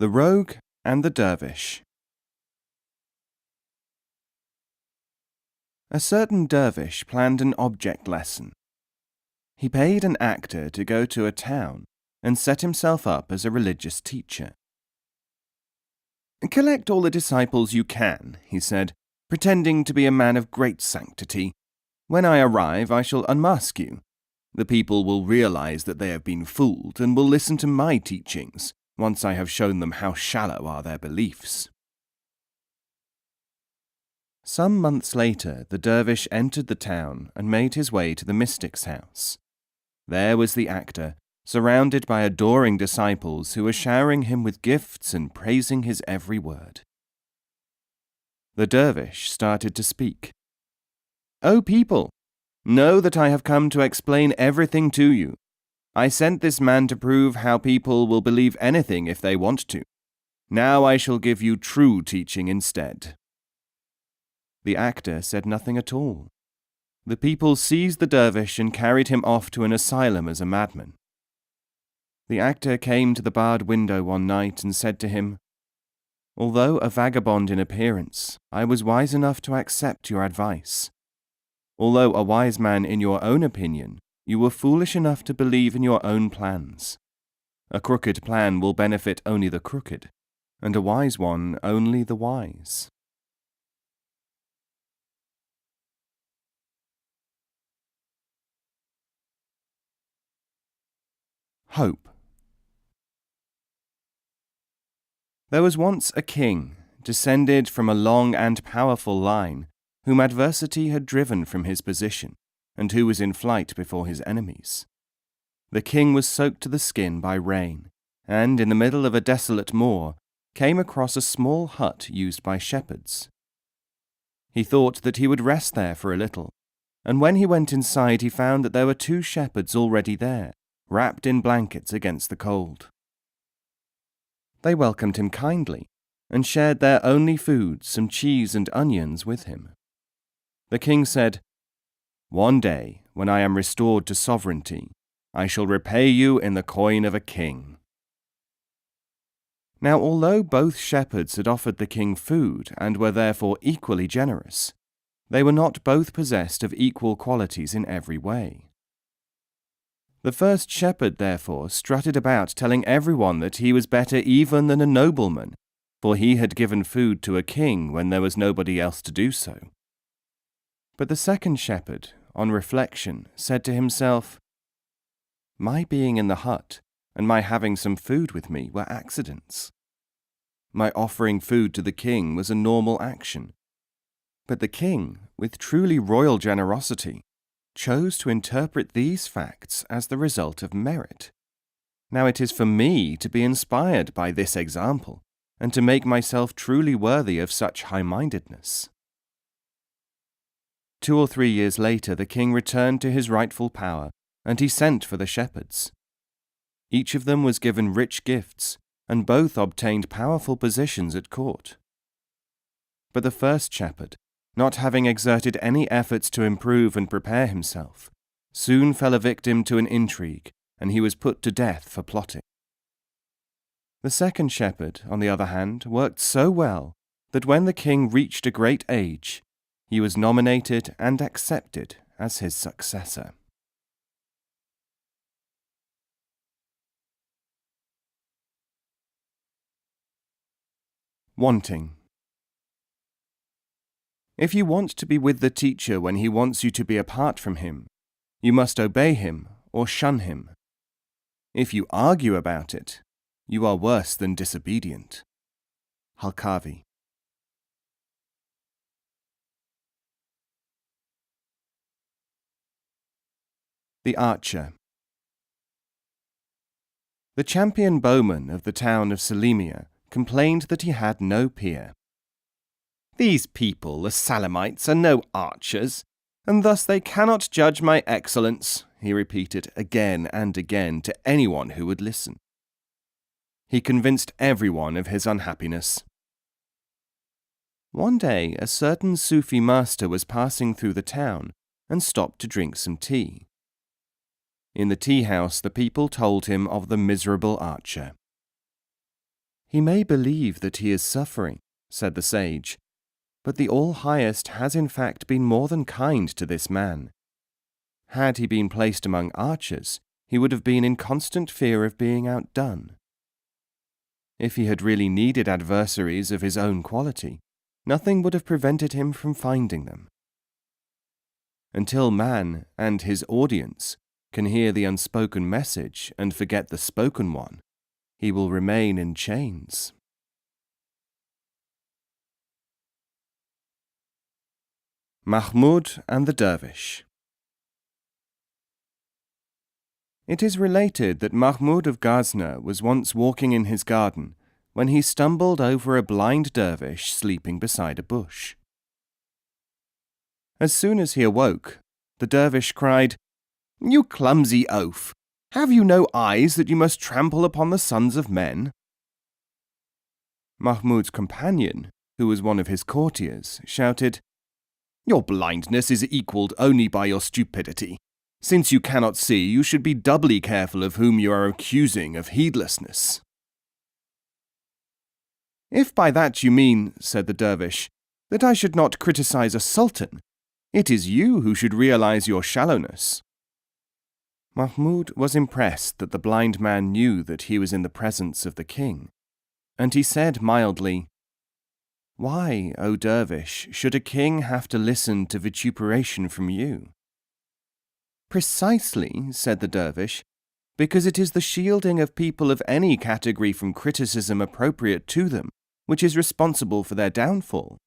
The Rogue and the Dervish. A certain dervish planned an object lesson. He paid an actor to go to a town and set himself up as a religious teacher. "Collect all the disciples you can," he said, "pretending to be a man of great sanctity. When I arrive, I shall unmask you. The people will realize that they have been fooled and will listen to my teachings once I have shown them how shallow are their beliefs." Some months later, the dervish entered the town and made his way to the mystic's house. There was the actor, surrounded by adoring disciples who were showering him with gifts and praising his every word. The dervish started to speak. "O people, know that I have come to explain everything to you. I sent this man to prove how people will believe anything if they want to. Now I shall give you true teaching instead." The actor said nothing at all. The people seized the dervish and carried him off to an asylum as a madman. The actor came to the barred window one night and said to him, "Although a vagabond in appearance, I was wise enough to accept your advice. Although a wise man in your own opinion, you were foolish enough to believe in your own plans. A crooked plan will benefit only the crooked, and a wise one only the wise." Hope. There was once a king, descended from a long and powerful line, whom adversity had driven from his position, and who was in flight before his enemies. The king was soaked to the skin by rain, and in the middle of a desolate moor, came across a small hut used by shepherds. He thought that he would rest there for a little, and when he went inside he found that there were 2 shepherds already there, wrapped in blankets against the cold. They welcomed him kindly, and shared their only food, some cheese and onions, with him. The king said, "One day, when I am restored to sovereignty, I shall repay you in the coin of a king." Now, although both shepherds had offered the king food and were therefore equally generous, they were not both possessed of equal qualities in every way. The first shepherd, therefore, strutted about telling everyone that he was better even than a nobleman, for he had given food to a king when there was nobody else to do so. But the second shepherd, on reflection, said to himself, "My being in the hut and my having some food with me were accidents. My offering food to the king was a normal action. But the king, with truly royal generosity, chose to interpret these facts as the result of merit. Now it is for me to be inspired by this example, and to make myself truly worthy of such high-mindedness." 2 or 3 years later, the king returned to his rightful power, and he sent for the shepherds. Each of them was given rich gifts, and both obtained powerful positions at court. But the first shepherd, not having exerted any efforts to improve and prepare himself, soon fell a victim to an intrigue, and he was put to death for plotting. The second shepherd, on the other hand, worked so well that when the king reached a great age, he was nominated and accepted as his successor. Wanting. If you want to be with the teacher when he wants you to be apart from him, you must obey him or shun him. If you argue about it, you are worse than disobedient. Halkavi. The Archer. The champion bowman of the town of Salimia complained that he had no peer. "These people, the Salamites, are no archers, and thus they cannot judge my excellence," he repeated again and again to anyone who would listen. He convinced everyone of his unhappiness. One day, a certain Sufi master was passing through the town and stopped to drink some tea. In the tea-house, the people told him of the miserable archer. "He may believe that he is suffering," said the sage, "but the All-Highest has in fact been more than kind to this man. Had he been placed among archers, he would have been in constant fear of being outdone. If he had really needed adversaries of his own quality, nothing would have prevented him from finding them. Until man and his audience can hear the unspoken message and forget the spoken one, he will remain in chains." Mahmoud and the Dervish. It is related that Mahmoud of Ghazna was once walking in his garden when he stumbled over a blind dervish sleeping beside a bush. As soon as he awoke, the dervish cried, "You clumsy oaf! Have you no eyes that you must trample upon the sons of men?" Mahmoud's companion, who was one of his courtiers, shouted, "Your blindness is equalled only by your stupidity. Since you cannot see, you should be doubly careful of whom you are accusing of heedlessness." "If by that you mean," said the dervish, "that I should not criticize a sultan, it is you who should realize your shallowness." Mahmoud was impressed that the blind man knew that he was in the presence of the king, and he said mildly, "Why, O dervish, should a king have to listen to vituperation from you?" "Precisely," said the dervish, "because it is the shielding of people of any category from criticism appropriate to them which is responsible for their downfall.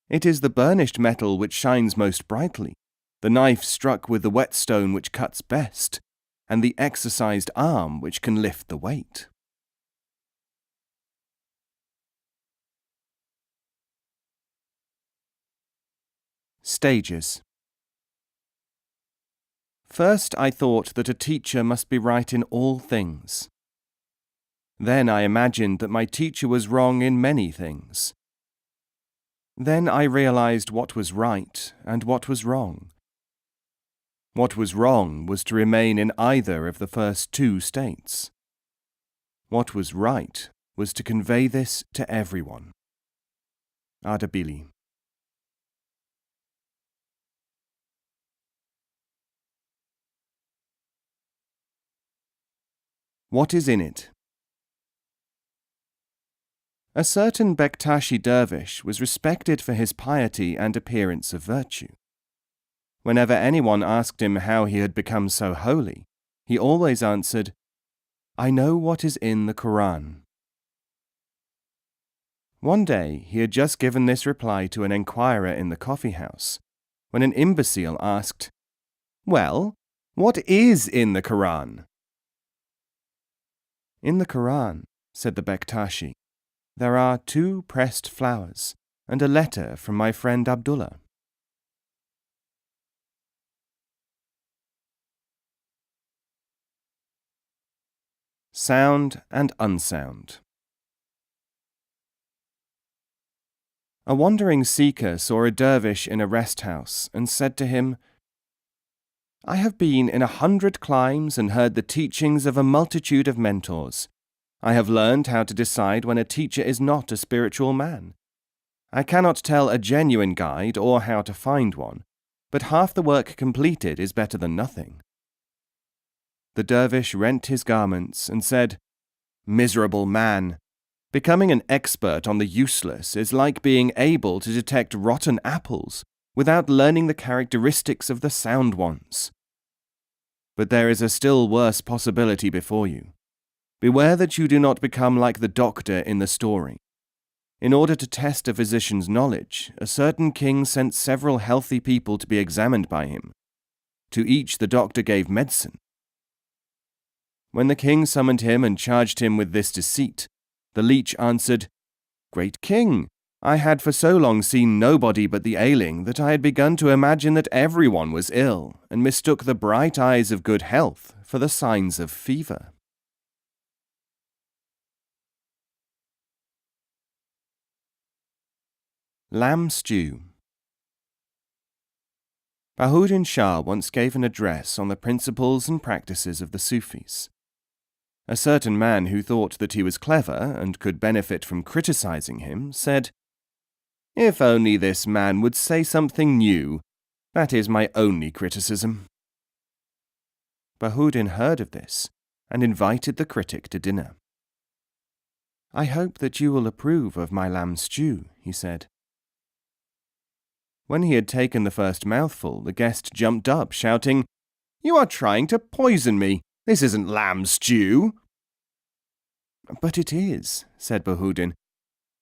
It is the burnished metal which shines most brightly, the knife struck with the whetstone which cuts best, and the exercised arm which can lift the weight." Stages. First, I thought that a teacher must be right in all things. Then I imagined that my teacher was wrong in many things. Then I realized what was right and what was wrong. What was wrong was to remain in either of the first two states. What was right was to convey this to everyone. Ardabili. What is in it? A certain Bektashi dervish was respected for his piety and appearance of virtue. Whenever anyone asked him how he had become so holy, he always answered, "I know what is in the Quran." One day he had just given this reply to an enquirer in the coffee house, when an imbecile asked, "Well, what is in the Quran?" "In the Quran," said the Bektashi, "there are 2 pressed flowers and a letter from my friend Abdullah." Sound and unsound. A wandering seeker saw a dervish in a rest house and said to him, "I have been in 100 climes and heard the teachings of a multitude of mentors. I have learned how to decide when a teacher is not a spiritual man. I cannot tell a genuine guide or how to find one, but half the work completed is better than nothing." The dervish rent his garments and said, "Miserable man! Becoming an expert on the useless is like being able to detect rotten apples without learning the characteristics of the sound ones. But there is a still worse possibility before you. Beware that you do not become like the doctor in the story. In order to test a physician's knowledge, a certain king sent several healthy people to be examined by him. To each the doctor gave medicine. When the king summoned him and charged him with this deceit, the leech answered, 'Great king, I had for so long seen nobody but the ailing that I had begun to imagine that everyone was ill, and mistook the bright eyes of good health for the signs of fever.'" Lamb stew. Shah once gave an address on the principles and practices of the Sufis. A certain man who thought that he was clever and could benefit from criticizing him said, "If only this man would say something new. That is my only criticism." Bahudin heard of this and invited the critic to dinner. "I hope that you will approve of my lamb stew," he said. When he had taken the first mouthful, the guest jumped up, shouting, "You are trying to poison me! This isn't lamb stew!" "But it is," said Bahudin,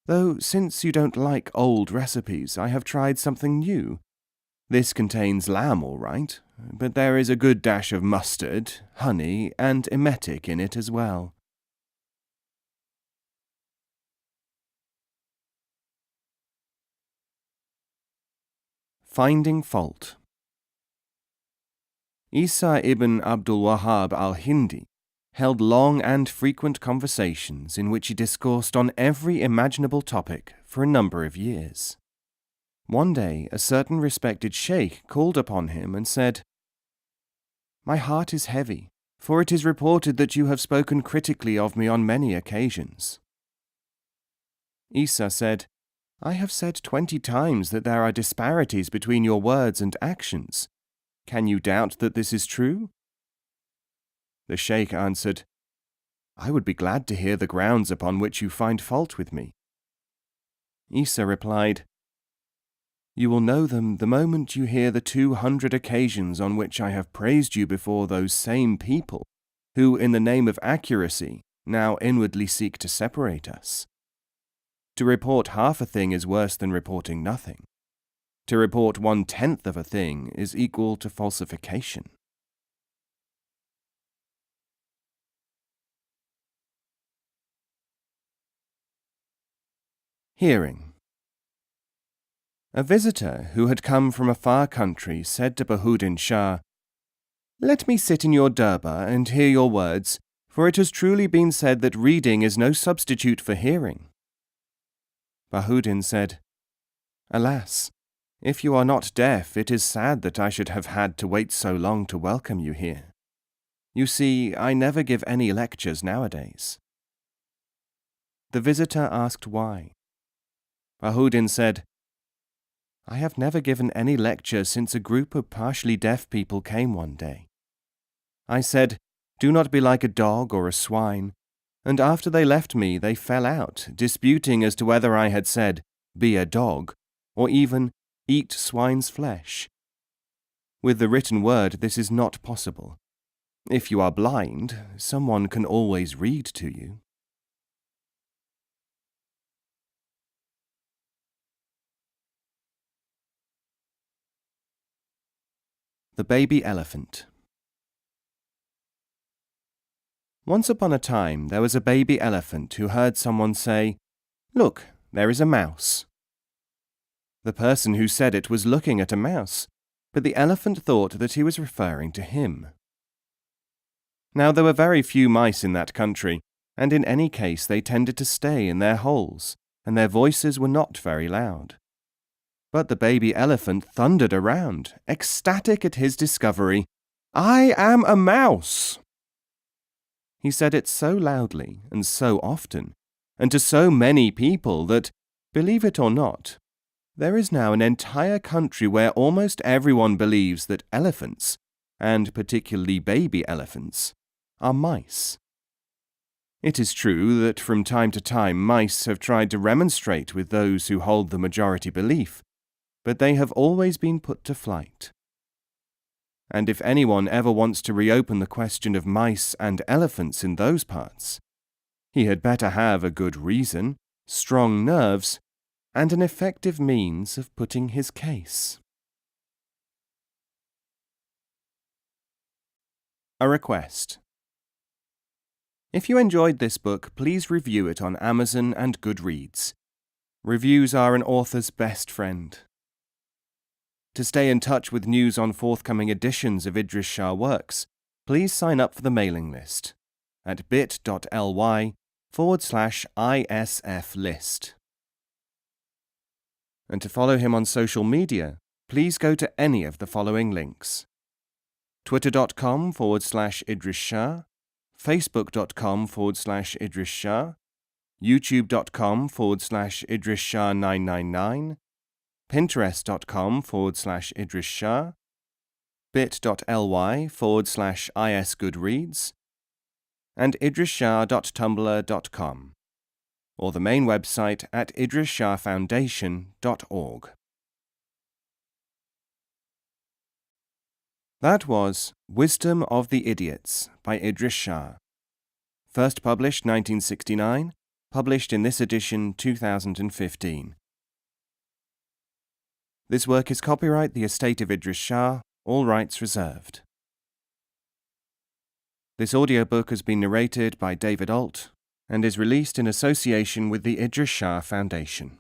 "though since you don't like old recipes, I have tried something new. This contains lamb all right, but there is a good dash of mustard, honey, and emetic in it as well." Finding fault. Isa ibn Abdul Wahhab al-Hindi held long and frequent conversations in which he discoursed on every imaginable topic for a number of years. One day, a certain respected sheikh called upon him and said, "My heart is heavy, for it is reported that you have spoken critically of me on many occasions." Isa said, "I have said 20 times that there are disparities between your words and actions. Can you doubt that this is true?" The sheikh answered, "I would be glad to hear the grounds upon which you find fault with me." Isa replied, "You will know them the moment you hear the 200 occasions on which I have praised you before those same people, who, in the name of accuracy, now inwardly seek to separate us. To report half a thing is worse than reporting nothing. To report 1/10 of a thing is equal to falsification." Hearing. A visitor who had come from a far country said to Bahudin Shah, "Let me sit in your durbar and hear your words, for it has truly been said that reading is no substitute for hearing." Bahudin said, "Alas, if you are not deaf, it is sad that I should have had to wait so long to welcome you here. You see, I never give any lectures nowadays." The visitor asked why. Bahudin said, "I have never given any lecture since a group of partially deaf people came one day. I said, 'Do not be like a dog or a swine,' and after they left me, they fell out, disputing as to whether I had said, 'Be a dog,' or even, 'Eat swine's flesh.' With the written word, this is not possible. If you are blind, someone can always read to you." The baby elephant. Once upon a time, there was a baby elephant who heard someone say, "Look, there is a mouse." The person who said it was looking at a mouse, but the elephant thought that he was referring to him. Now there were very few mice in that country, and in any case they tended to stay in their holes, and their voices were not very loud. But the baby elephant thundered around, ecstatic at his discovery. "I am a mouse!" He said it so loudly and so often, and to so many people that, believe it or not, there is now an entire country where almost everyone believes that elephants, and particularly baby elephants, are mice. It is true that from time to time mice have tried to remonstrate with those who hold the majority belief, but they have always been put to flight. And if anyone ever wants to reopen the question of mice and elephants in those parts, he had better have a good reason, strong nerves, and an effective means of putting his case. A request. If you enjoyed this book, please review it on Amazon and Goodreads. Reviews are an author's best friend. To stay in touch with news on forthcoming editions of Idries Shah works, please sign up for the mailing list at bit.ly/ISF list. And to follow him on social media, please go to any of the following links: twitter.com/Idries Shah, facebook.com/Idries Shah, youtube.com/Idries Shah 999, pinterest.com/Idries Shah, bit.ly/isgoodreads, and idriesshah.tumblr.com, or the main website at idriesshahfoundation.org. That was Wisdom of the Idiots by Idries Shah. First published 1969, published in this edition 2015. This work is copyright the estate of Idries Shah, all rights reserved. This audiobook has been narrated by David Ault and is released in association with the Idries Shah Foundation.